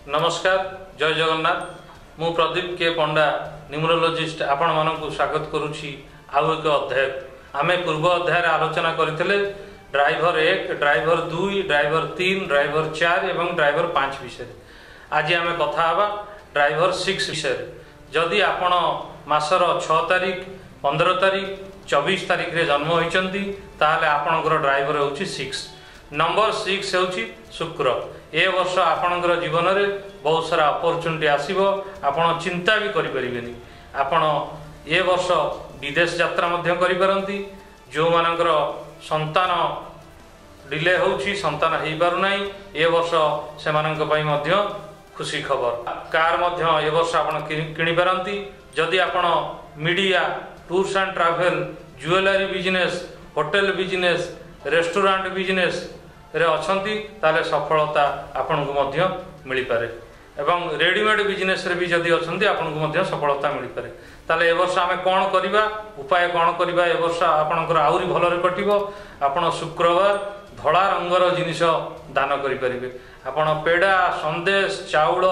नमस्कार जय जगन्नाथ मु प्रदीप के पंडा न्यूमरोलॉजिस्ट आपण मानक स्वागत करुछि आउ एक अध्याय आमे पूर्व अध्याय आलोचना करथिले ड्राइवर 1 ड्राइवर 2 ड्राइवर 3 ड्राइवर 4 एवं ड्राइवर 5 विषय आज आमे कथा हबा ड्राइवर 6 विषय जदि आपण मासर 6 तारिख 15 तारिख 24 तारिख रे जन्म होइचंती ताले आपनकर ड्राइवर होउची 6 नंबर 6 होउची शुक्र ए वर्ष आपनकर जीवन रे बहुत सारा अपॉर्चुनिटी आसीबो आपण चिंता भी करि परिबेनी आपण ए वर्ष विदेश यात्रा मध्य करि परंती जो मानकर संतान डिले होउची संतान हेइ पारु नै ए वर्ष से मानक पई मध्य खुशी खबर कार मध्य ए वर्ष आपण किनि परंती जदि आपण media tours and travel jewellery business hotel business restaurant business रे अछंती ताले सफलता आपन को मध्य मिली पारे एवं रेडीमेड बिजनेस रे भी जदि अछंती आपन को मध्य सफलता मिली पारे ताले ए वर्ष आमे कोन करिबा उपाय कोन करिबा ए वर्ष आपनकर आउरी भलरे कटिबो आपण शुक्रवार धड़ा रंगर जिनिस दान करि परिबे आपण पेड़ा संदेश चाउल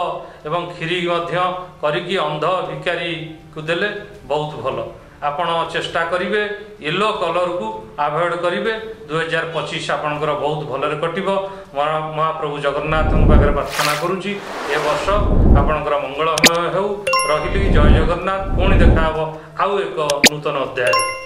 एवं खीरी मध्य करिकी अंध भिकारी को देले बहुत भलो आपण चेष्टा करिवे येलो कलर को अवॉइड करिवे 2025 आपनकर बहुत भलरे कटिबो महाप्रभु जगन्नाथ पाखरे प्रार्थना करूची ए वर्ष आपनकर मंगलमय हेउ रहिली जय जगन्नाथ पुणी देखा हबो आउ एक नूतन अध्याय।